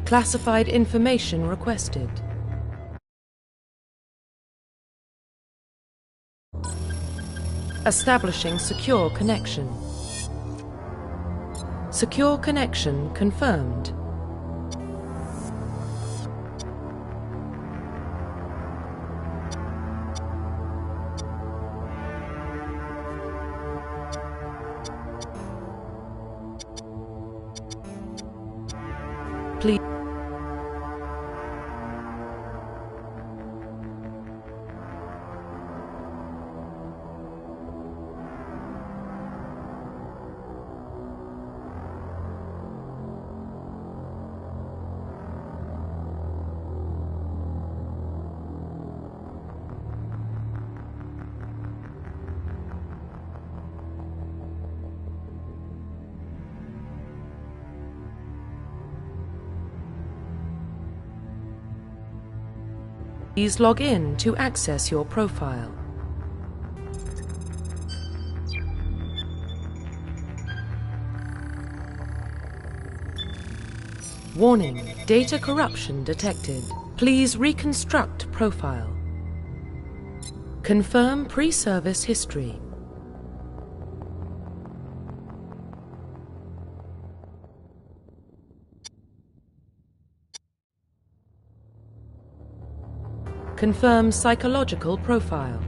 Classified information requested. Establishing secure connection. Secure connection confirmed. Please. Please log in to access your profile. Warning, data corruption detected. Please reconstruct profile. Confirm pre-service history. Confirm psychological profile.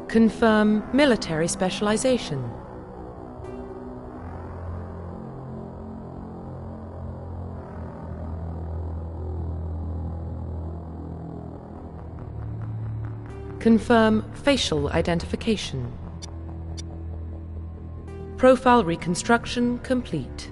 Confirm military specialization. Confirm facial identification. Profile reconstruction complete.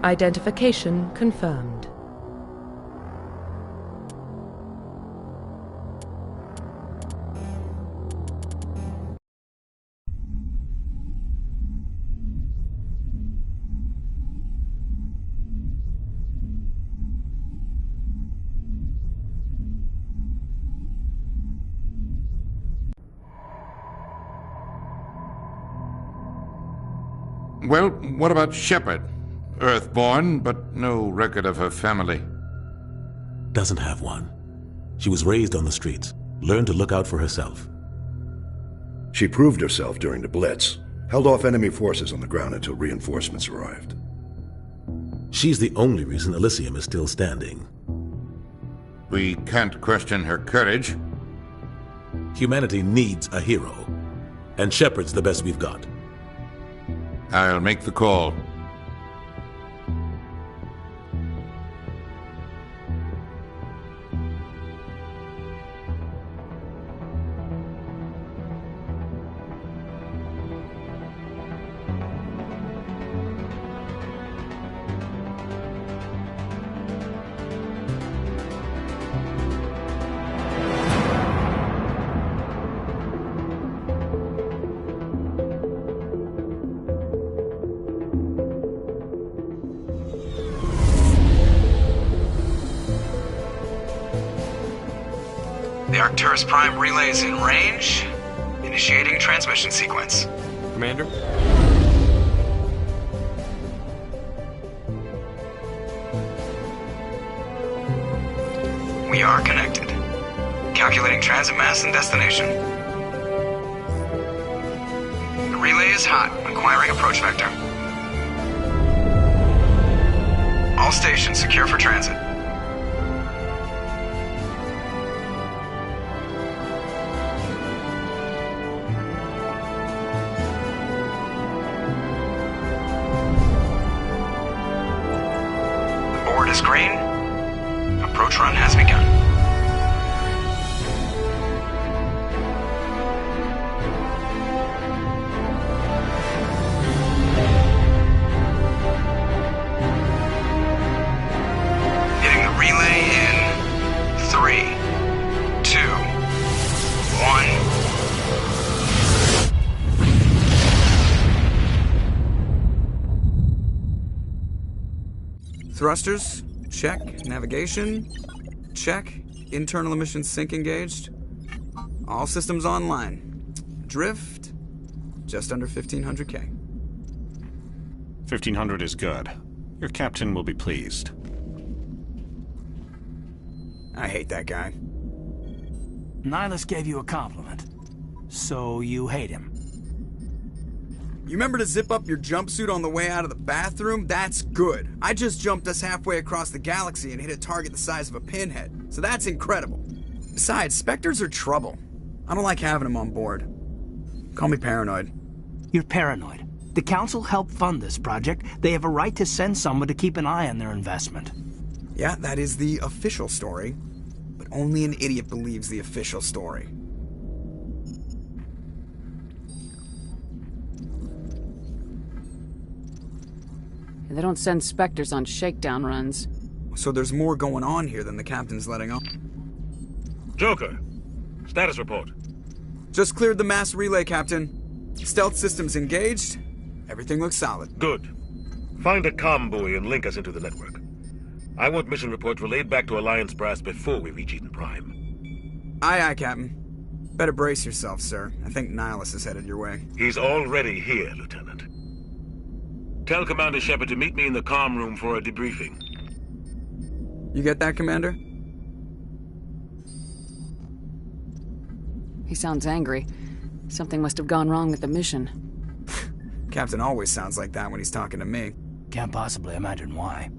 Identification confirmed. Well, what about Shepard? Earthborn, but no record of her family. Doesn't have one. She was raised on the streets, learned to look out for herself. She proved herself during the Blitz, held off enemy forces on the ground until reinforcements arrived. She's the only reason Elysium is still standing. We can't question her courage. Humanity needs a hero, and Shepard's the best we've got. I'll make the call. Arcturus Prime relays in range. Initiating transmission sequence. Commander? We are connected. Calculating transit mass and destination. The relay is hot, acquiring approach vector. All stations secure for transit. The board is green. Approach run has begun. Hitting the relay in 3, 2, 1. Thrusters, check. Navigation, check. Internal emissions sync engaged. All systems online. Drift, just under 1500K. 1500 is good. Your captain will be pleased. I hate that guy. Nihilus gave you a compliment. So you hate him. You remember to zip up your jumpsuit on the way out of the bathroom? That's good. I just jumped us halfway across the galaxy and hit a target the size of a pinhead. So that's incredible. Besides, Spectres are trouble. I don't like having them on board. Call me paranoid. You're paranoid. The Council helped fund this project. They have a right to send someone to keep an eye on their investment. Yeah, that is the official story. But only an idiot believes the official story. They don't send Spectres on shakedown runs. So there's more going on here than the captain's letting on. Joker, status report. Just cleared the mass relay, Captain. Stealth systems engaged. Everything looks solid. Good. Find a comm buoy and link us into the network. I want mission reports relayed back to Alliance Brass before we reach Eden Prime. Aye, aye, Captain. Better brace yourself, sir. I think Nihilus is headed your way. He's already here, Lieutenant. Tell Commander Shepard to meet me in the comm room for a debriefing. You get that, Commander? He sounds angry. Something must have gone wrong with the mission. Captain always sounds like that when he's talking to me. Can't possibly imagine why.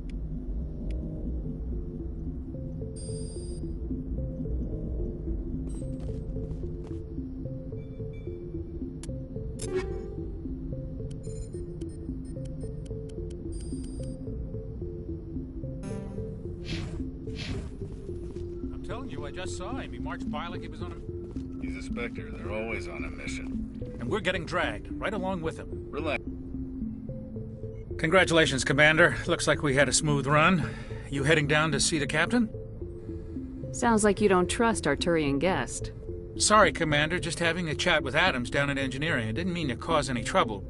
I'm telling you, I just saw him. He marched by like he was on a... He's a Spectre. They're always on a mission. And we're getting dragged, right along with him. Relax. Congratulations, Commander. Looks like we had a smooth run. You heading down to see the captain? Sounds like you don't trust our Turian guest. Sorry, Commander. Just having a chat with Adams down at engineering. I didn't mean to cause any trouble.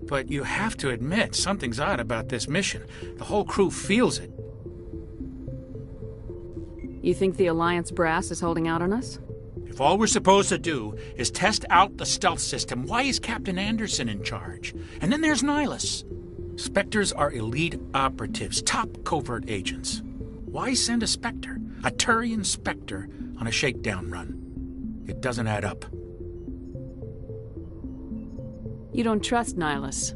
But you have to admit, something's odd about this mission. The whole crew feels it. You think the Alliance brass is holding out on us? If all we're supposed to do is test out the stealth system, why is Captain Anderson in charge? And then there's Nihilus. Spectres are elite operatives, top covert agents. Why send a Spectre, a Turian Spectre, on a shakedown run? It doesn't add up. You don't trust Nihilus?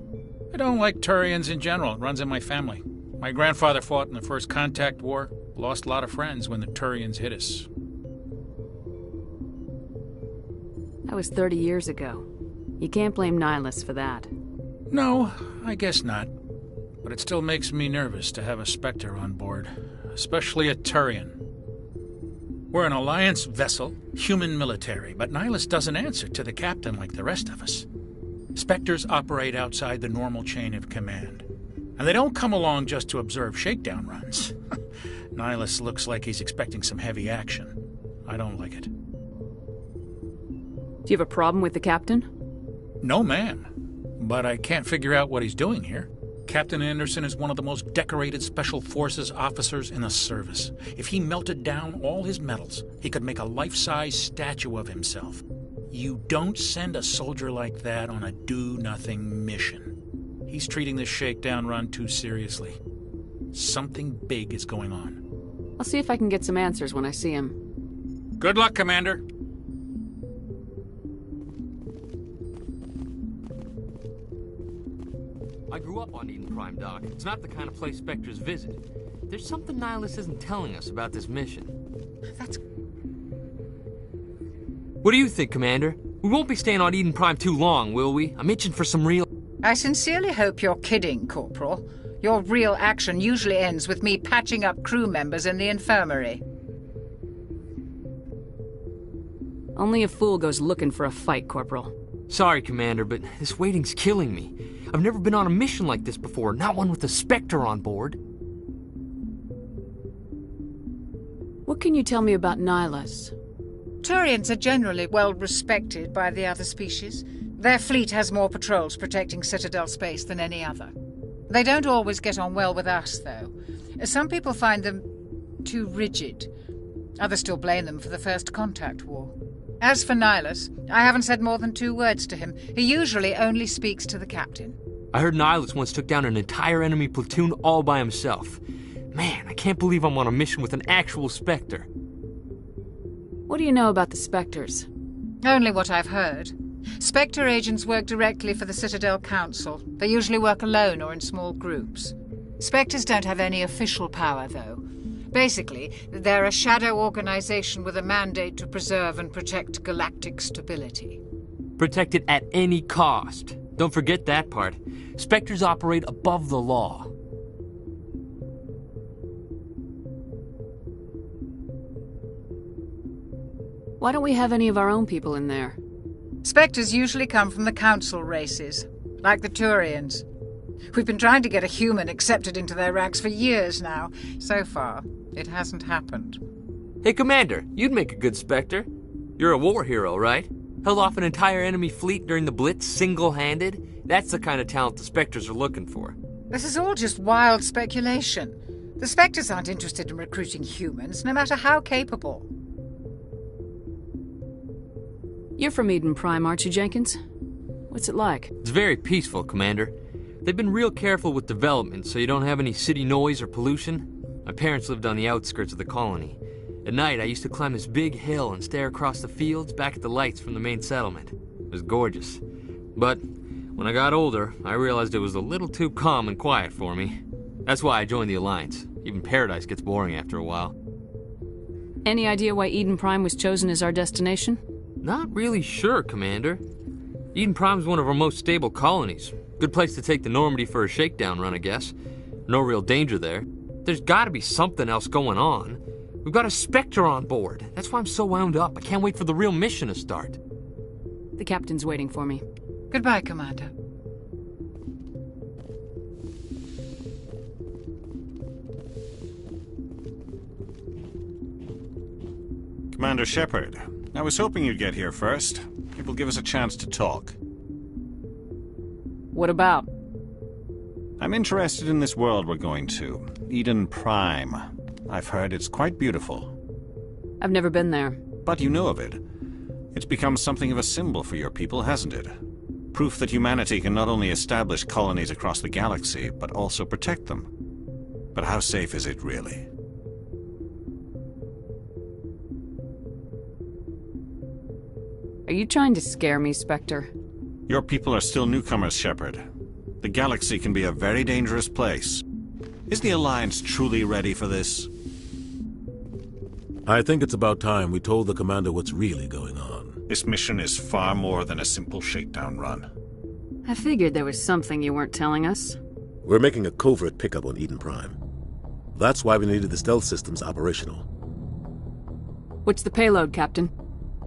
I don't like Turians in general. It runs in my family. My grandfather fought in the First Contact War. Lost a lot of friends when the Turians hit us. That was 30 years ago. You can't blame Nihilus for that. No, I guess not. But it still makes me nervous to have a Spectre on board, especially a Turian. We're an Alliance vessel, human military, but Nihilus doesn't answer to the captain like the rest of us. Spectres operate outside the normal chain of command. And they don't come along just to observe shakedown runs. Nihilus looks like he's expecting some heavy action. I don't like it. Do you have a problem with the captain? No, ma'am. But I can't figure out what he's doing here. Captain Anderson is one of the most decorated Special Forces officers in the service. If he melted down all his medals, he could make a life-size statue of himself. You don't send a soldier like that on a do-nothing mission. He's treating this shakedown run too seriously. Something big is going on. I'll see if I can get some answers when I see him. Good luck, Commander. I grew up on Eden Prime, Doc. It's not the kind of place Spectres visit. There's something Nihilus isn't telling us about this mission. What do you think, Commander? We won't be staying on Eden Prime too long, will we? I'm itching for some real... I sincerely hope you're kidding, Corporal. Your real action usually ends with me patching up crew members in the infirmary. Only a fool goes looking for a fight, Corporal. Sorry, Commander, but this waiting's killing me. I've never been on a mission like this before, not one with a Spectre on board. What can you tell me about Nihilus? Turians are generally well respected by the other species. Their fleet has more patrols protecting Citadel space than any other. They don't always get on well with us, though. Some people find them too rigid. Others still blame them for the First Contact War. As for Nihilus, I haven't said more than 2 words to him. He usually only speaks to the captain. I heard Nihilus once took down an entire enemy platoon all by himself. Man, I can't believe I'm on a mission with an actual Spectre. What do you know about the Spectres? Only what I've heard. Spectre agents work directly for the Citadel Council. They usually work alone or in small groups. Spectres don't have any official power, though. Basically, they're a shadow organization with a mandate to preserve and protect galactic stability. Protect it at any cost. Don't forget that part. Spectres operate above the law. Why don't we have any of our own people in there? Spectres usually come from the Council races, like the Turians. We've been trying to get a human accepted into their ranks for years now. So far, it hasn't happened. Hey, Commander, you'd make a good Spectre. You're a war hero, right? Held off an entire enemy fleet during the Blitz single-handed? That's the kind of talent the Spectres are looking for. This is all just wild speculation. The Spectres aren't interested in recruiting humans, no matter how capable. You're from Eden Prime, aren't you, Jenkins? What's it like? It's very peaceful, Commander. They've been real careful with development so you don't have any city noise or pollution. My parents lived on the outskirts of the colony. At night, I used to climb this big hill and stare across the fields back at the lights from the main settlement. It was gorgeous. But when I got older, I realized it was a little too calm and quiet for me. That's why I joined the Alliance. Even Paradise gets boring after a while. Any idea why Eden Prime was chosen as our destination? Not really sure, Commander. Eden Prime's one of our most stable colonies. Good place to take the Normandy for a shakedown run, I guess. No real danger there. There's gotta be something else going on. We've got a Spectre on board. That's why I'm so wound up. I can't wait for the real mission to start. The captain's waiting for me. Goodbye, Commander. Commander Shepard, I was hoping you'd get here first. It will give us a chance to talk. What about? I'm interested in this world we're going to, Eden Prime. I've heard it's quite beautiful. I've never been there. But you know of it. It's become something of a symbol for your people, hasn't it? Proof that humanity can not only establish colonies across the galaxy, but also protect them. But how safe is it, really? Are you trying to scare me, Spectre? Your people are still newcomers, Shepard. The galaxy can be a very dangerous place. Is the Alliance truly ready for this? I think it's about time we told the commander what's really going on. This mission is far more than a simple shakedown run. I figured there was something you weren't telling us. We're making a covert pickup on Eden Prime. That's why we needed the stealth systems operational. What's the payload, Captain?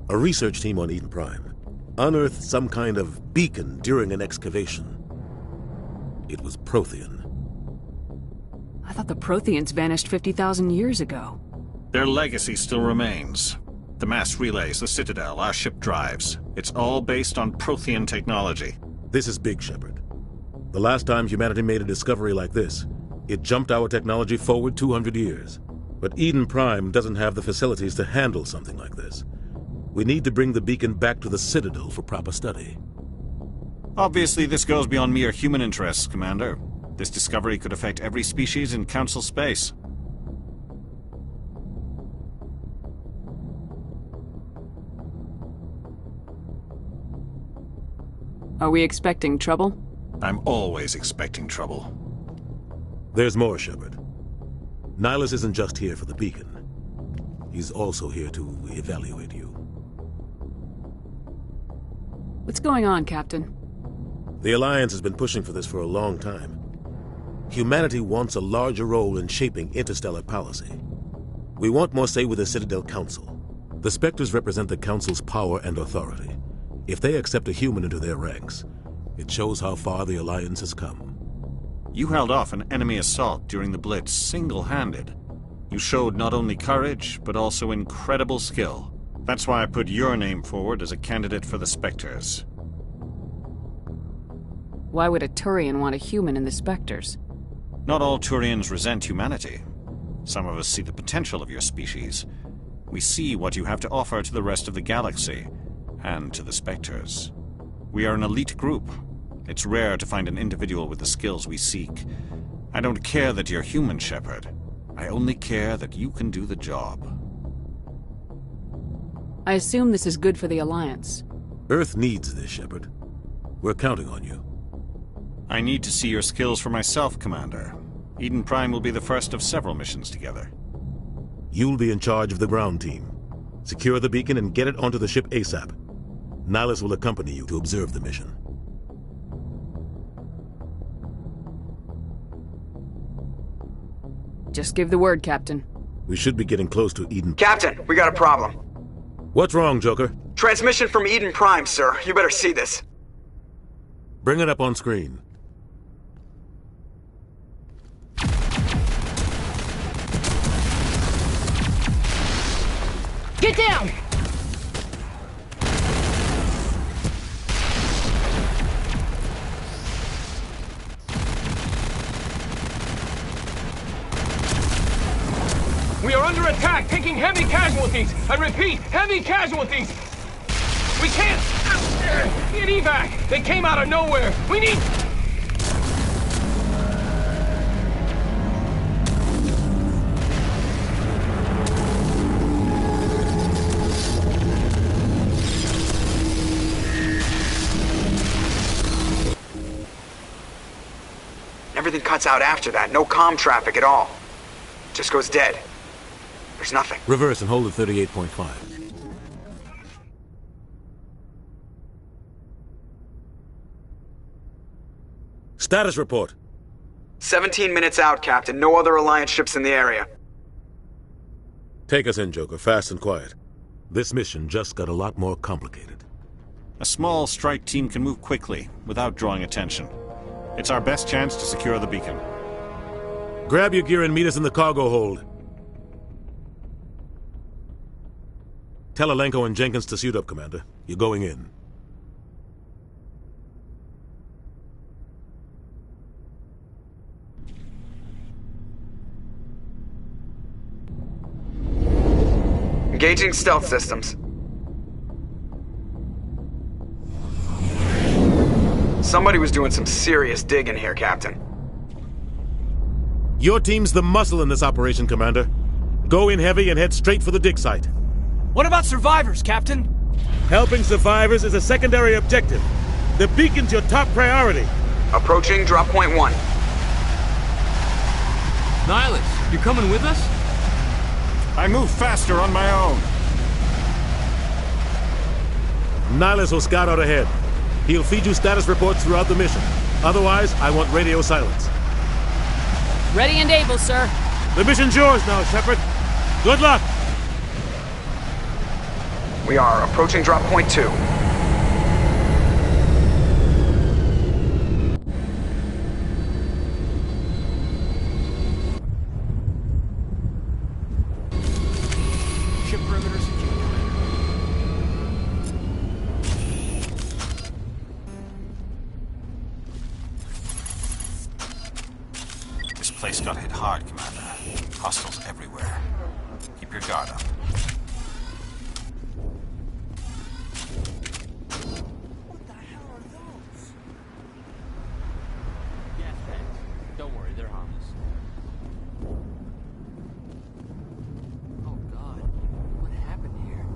A research team on Eden Prime unearthed some kind of beacon during an excavation. It was Prothean. I thought the Protheans vanished 50,000 years ago. Their legacy still remains. The mass relays, the Citadel, our ship drives. It's all based on Prothean technology. This is big, Shepard. The last time humanity made a discovery like this, it jumped our technology forward 200 years. But Eden Prime doesn't have the facilities to handle something like this. We need to bring the beacon back to the Citadel for proper study. Obviously, this goes beyond mere human interests, Commander. This discovery could affect every species in Council space. Are we expecting trouble? I'm always expecting trouble. There's more, Shepard. Nihilus isn't just here for the beacon. He's also here to evaluate you. What's going on, Captain? The Alliance has been pushing for this for a long time. Humanity wants a larger role in shaping interstellar policy. We want more say with the Citadel Council. The Spectres represent the Council's power and authority. If they accept a human into their ranks, it shows how far the Alliance has come. You held off an enemy assault during the Blitz single-handed. You showed not only courage, but also incredible skill. That's why I put your name forward as a candidate for the Spectres. Why would a Turian want a human in the Spectres? Not all Turians resent humanity. Some of us see the potential of your species. We see what you have to offer to the rest of the galaxy, and to the Spectres. We are an elite group. It's rare to find an individual with the skills we seek. I don't care that you're human, Shepard. I only care that you can do the job. I assume this is good for the Alliance. Earth needs this, Shepard. We're counting on you. I need to see your skills for myself, Commander. Eden Prime will be the first of several missions together. You'll be in charge of the ground team. Secure the beacon and get it onto the ship ASAP. Nihilus will accompany you to observe the mission. Just give the word, Captain. We should be getting close to Eden. Captain, we got a problem. What's wrong, Joker? Transmission from Eden Prime, sir. You better see this. Bring it up on screen. Get down! We are under attack, taking heavy casualties. I repeat, heavy casualties. We can't get evac. They came out of nowhere. We need... Everything cuts out after that. No comm traffic at all. Just goes dead. There's nothing. Reverse and hold at 38.5. Status report. 17 minutes out, Captain. No other Alliance ships in the area. Take us in, Joker, fast and quiet. This mission just got a lot more complicated. A small strike team can move quickly, without drawing attention. It's our best chance to secure the beacon. Grab your gear and meet us in the cargo hold. Tell Alenko and Jenkins to suit up, Commander. You're going in. Engaging stealth systems. Somebody was doing some serious digging here, Captain. Your team's the muscle in this operation, Commander. Go in heavy and head straight for the dig site. What about survivors, Captain? Helping survivors is a secondary objective. The beacon's your top priority. Approaching drop point 1. Nihilus, you're coming with us? I move faster on my own. Nihilus will scout out ahead. He'll feed you status reports throughout the mission. Otherwise, I want radio silence. Ready and able, sir. The mission's yours now, Shepard. Good luck. We are approaching drop point 2. Ship perimeter secure. This place got hit hard, Commander. Hostiles everywhere. Keep your guard up. What the hell are those? Gas tanks. Don't worry, they're harmless. Oh God, what happened here?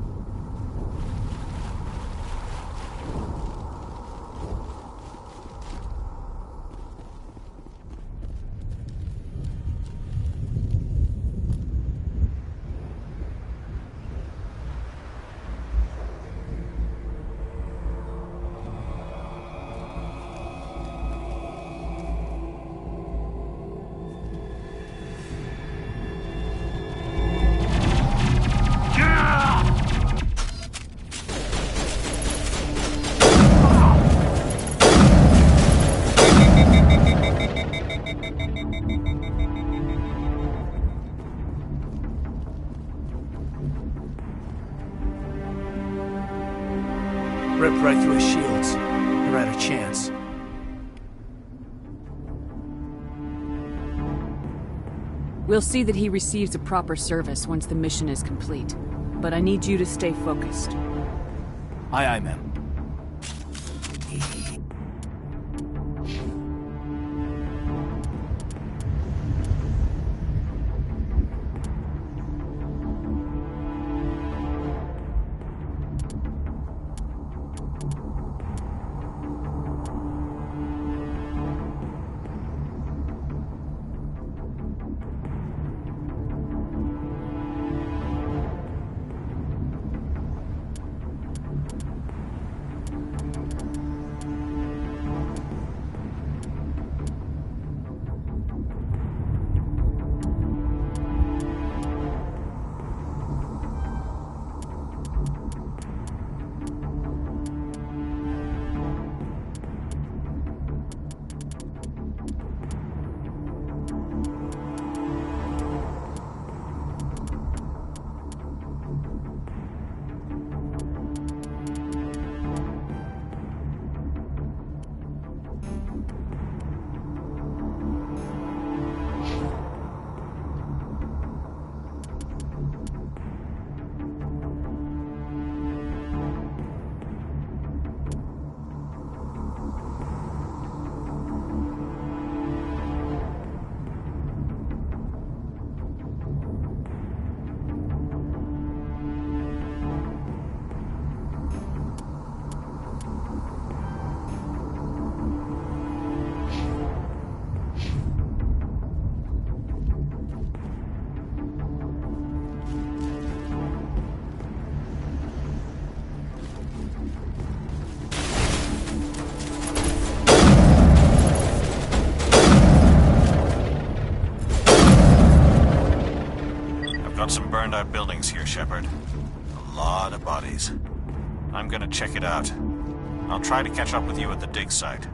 Ripped right through his shields. Never had a chance. We'll see that he receives a proper service once the mission is complete. But I need you to stay focused. Aye, aye, ma'am. Some burned out buildings here, Shepard. A lot of bodies. I'm gonna check it out. I'll try to catch up with you at the dig site.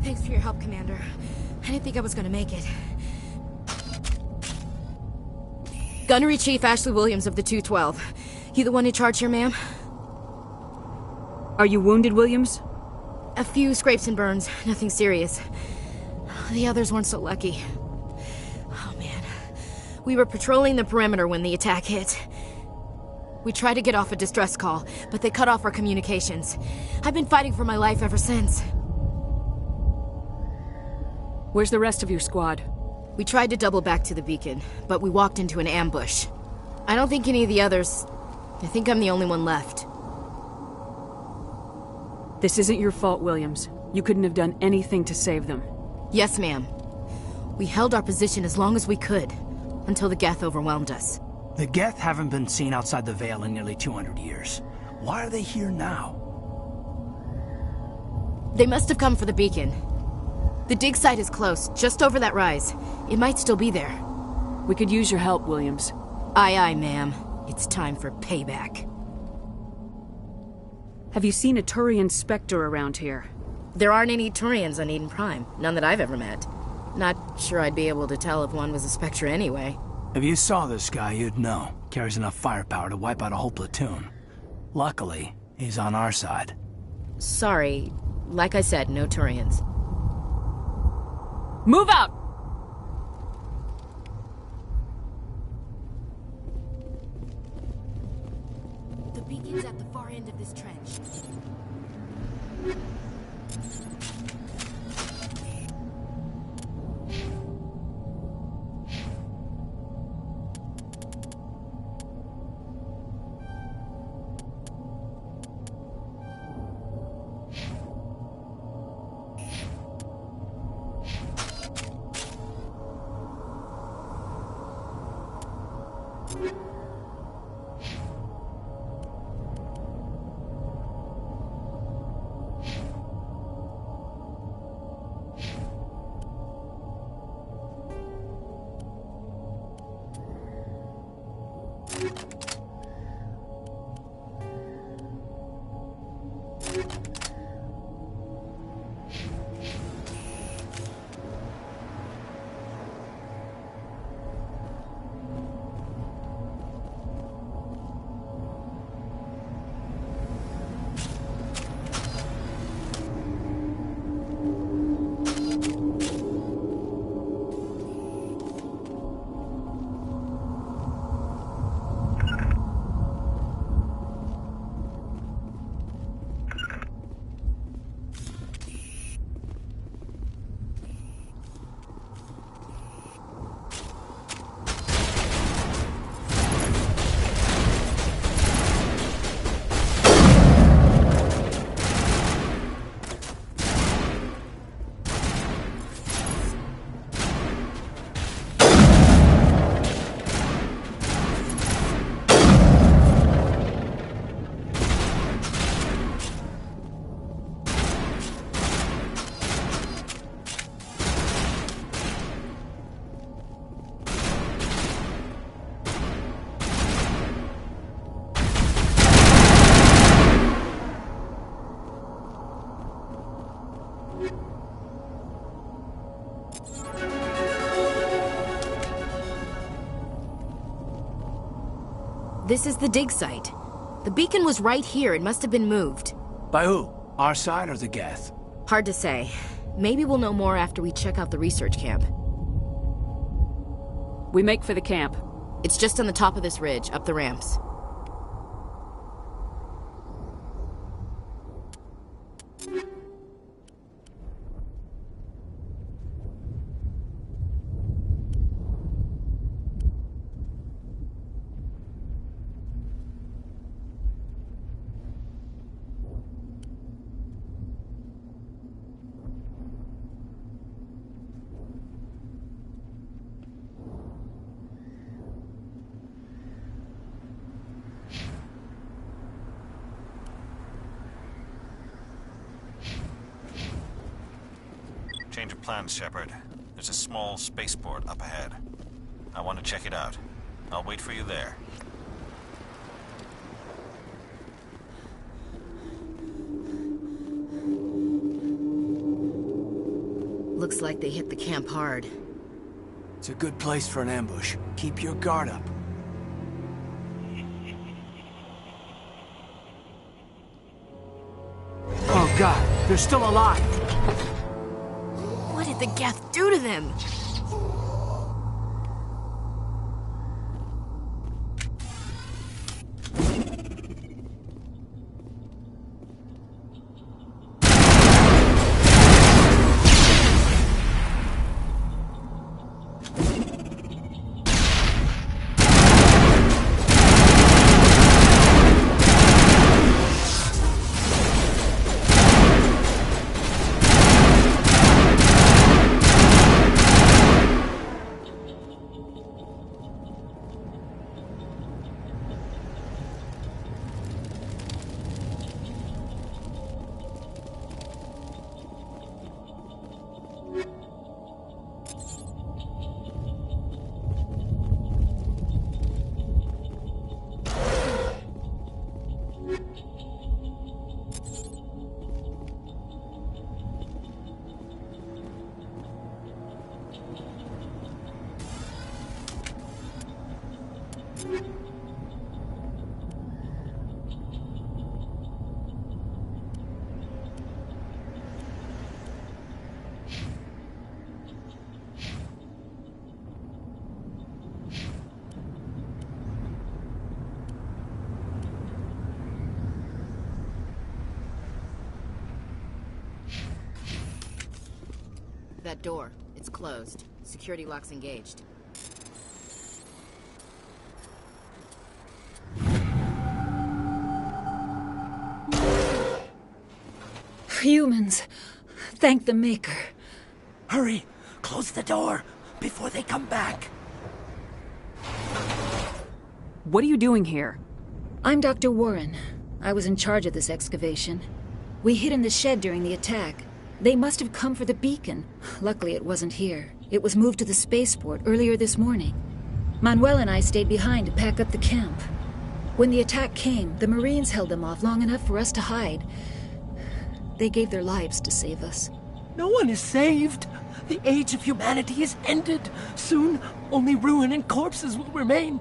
Thanks for your help, Commander. I didn't think I was gonna make it. Gunnery Chief Ashley Williams of the 212. You the one in charge here, ma'am? Are you wounded, Williams? A few scrapes and burns, nothing serious. The others weren't so lucky. Oh man. We were patrolling the perimeter when the attack hit. We tried to get off a distress call, but they cut off our communications. I've been fighting for my life ever since. Where's the rest of your squad? We tried to double back to the beacon, but we walked into an ambush. I don't think any of the others... I think I'm the only one left. This isn't your fault, Williams. You couldn't have done anything to save them. Yes, ma'am. We held our position as long as we could, until the Geth overwhelmed us. The Geth haven't been seen outside the Veil in nearly 200 years. Why are they here now? They must have come for the beacon. The dig site is close, just over that rise. It might still be there. We could use your help, Williams. Aye, aye, ma'am. It's time for payback. Have you seen a Turian Spectre around here? There aren't any Turians on Eden Prime. None that I've ever met. Not sure I'd be able to tell if one was a Spectre anyway. If you saw this guy, you'd know. Carries enough firepower to wipe out a whole platoon. Luckily, he's on our side. Sorry. Like I said, no Turians. Move out! The beacon's at the far end of this trench. This is the dig site. The beacon was right here. It must have been moved. By who? Our side or the Geth? Hard to say. Maybe we'll know more after we check out the research camp. We make for the camp. It's just on the top of this ridge, up the ramps. Change of plans, Shepard. There's a small spaceport up ahead. I want to check it out. I'll wait for you there. Looks like they hit the camp hard. It's a good place for an ambush. Keep your guard up. Oh, God. They're still alive. What did the Geth do to them? That door, it's closed. Security lock's engaged. Humans, thank the Maker. Hurry, close the door before they come back. What are you doing here? I'm Dr. Warren. I was in charge of this excavation. We hid in the shed during the attack. They must have come for the beacon. Luckily, it wasn't here. It was moved to the spaceport earlier this morning. Manuel and I stayed behind to pack up the camp. When the attack came, the Marines held them off long enough for us to hide. They gave their lives to save us. No one is saved. The age of humanity is ended. Soon, only ruin and corpses will remain.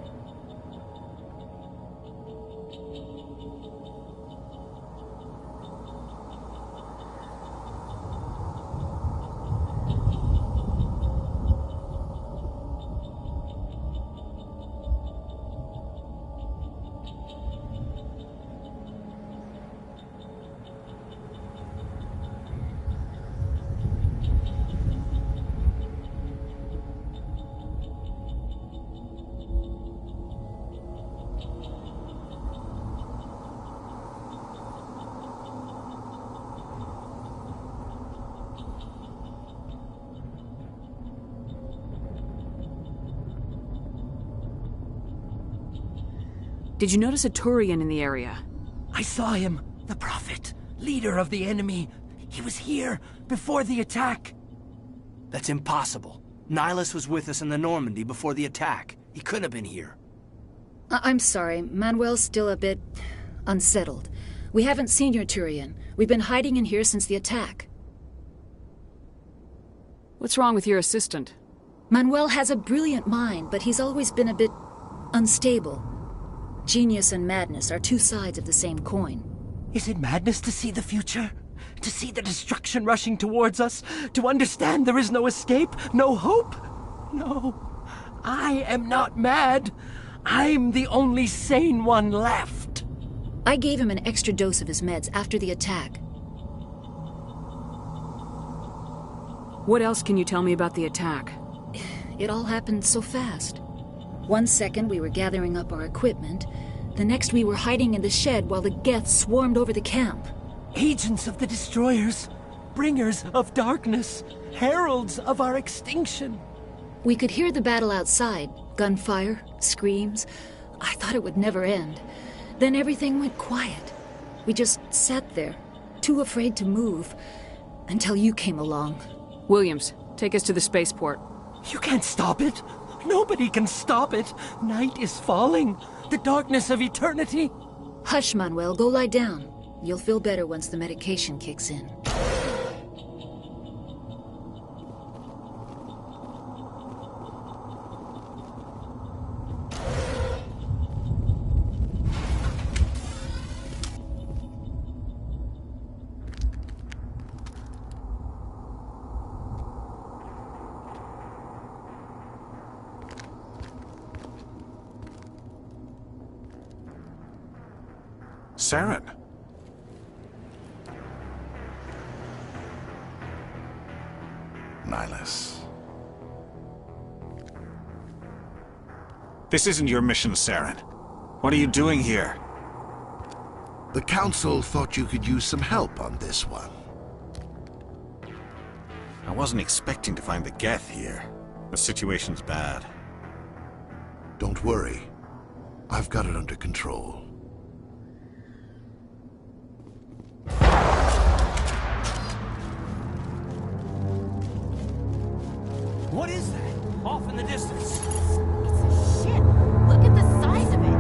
Did you notice a Turian in the area? I saw him. The Prophet, leader of the enemy. He was here before the attack. That's impossible. Nihilus was with us in the Normandy before the attack. He couldn't have been here. I'm sorry. Manuel's still a bit unsettled. We haven't seen your Turian. We've been hiding in here since the attack. What's wrong with your assistant? Manuel has a brilliant mind, but he's always been a bit unstable. Genius and madness are two sides of the same coin. Is it madness to see the future? To see the destruction rushing towards us? To understand there is no escape? No hope? No. I am not mad. I'm the only sane one left. I gave him an extra dose of his meds after the attack. What else can you tell me about the attack? It all happened so fast. 1 second we were gathering up our equipment. The next we were hiding in the shed while the Geth swarmed over the camp. Agents of the destroyers. Bringers of darkness. Heralds of our extinction. We could hear the battle outside. Gunfire, screams. I thought it would never end. Then everything went quiet. We just sat there, too afraid to move, until you came along. Williams, take us to the spaceport. You can't stop it. Nobody can stop it. Night is falling. The darkness of eternity. Hush, Manuel. Go lie down. You'll feel better once the medication kicks in. Saren. Nihilus. This isn't your mission, Saren. What are you doing here? The Council thought you could use some help on this one. I wasn't expecting to find the Geth here. The situation's bad. Don't worry. I've got it under control. What is that? Off in the distance. Shit! Look at the size of it!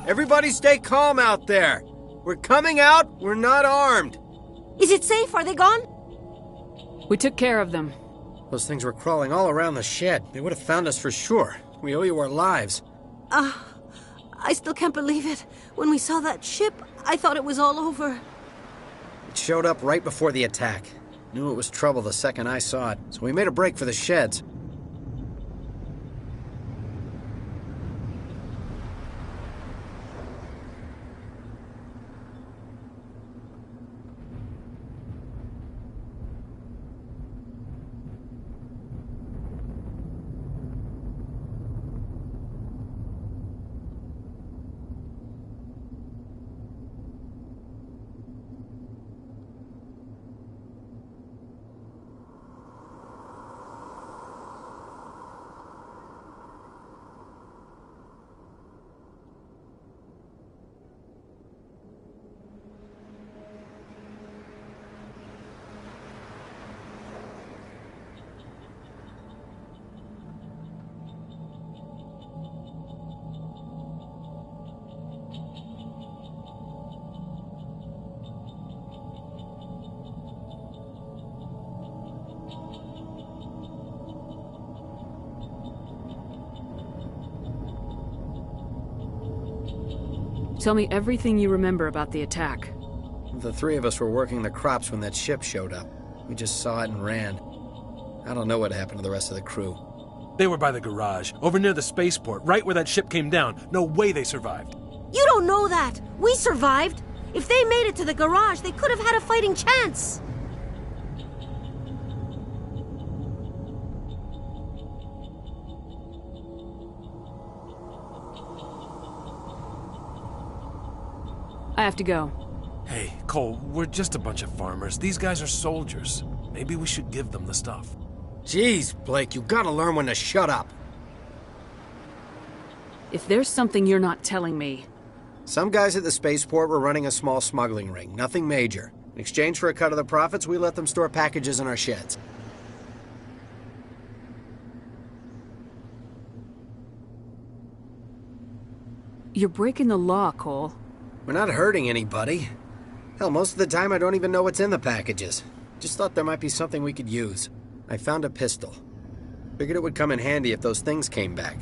Everybody stay calm out there. We're coming out. We're not armed. Is it safe? Are they gone? We took care of them. Those things were crawling all around the shed. They would have found us for sure. We owe you our lives. I still can't believe it. When we saw that ship, I thought it was all over. It showed up right before the attack. Knew it was trouble the second I saw it, so we made a break for the sheds. Tell me everything you remember about the attack. The three of us were working the crops when that ship showed up. We just saw it and ran. I don't know what happened to the rest of the crew. They were by the garage, over near the spaceport, right where that ship came down. No way they survived. You don't know that. We survived. If they made it to the garage, they could have had a fighting chance. I have to go. Hey, Cole, we're just a bunch of farmers. These guys are soldiers. Maybe we should give them the stuff. Jeez, Blake, you gotta learn when to shut up. If there's something you're not telling me... Some guys at the spaceport were running a small smuggling ring, nothing major. In exchange for a cut of the profits, we let them store packages in our sheds. You're breaking the law, Cole. We're not hurting anybody. Hell, most of the time I don't even know what's in the packages. Just thought there might be something we could use. I found a pistol. Figured it would come in handy if those things came back.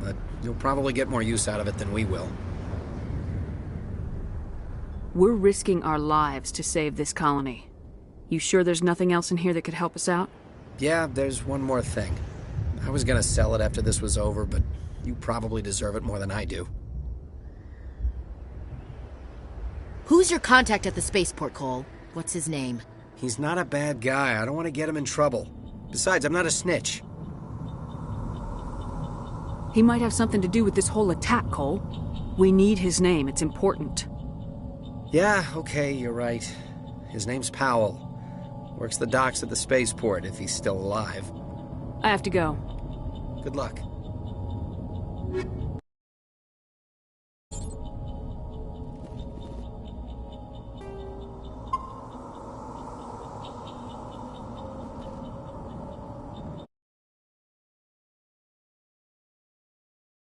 But you'll probably get more use out of it than we will. We're risking our lives to save this colony. You sure there's nothing else in here that could help us out? Yeah, there's one more thing. I was gonna sell it after this was over, but you probably deserve it more than I do. Who's your contact at the spaceport, Cole? What's his name? He's not a bad guy. I don't want to get him in trouble. Besides, I'm not a snitch. He might have something to do with this whole attack, Cole. We need his name. It's important. Yeah, okay, you're right. His name's Powell. Works the docks at the spaceport, if he's still alive. I have to go. Good luck.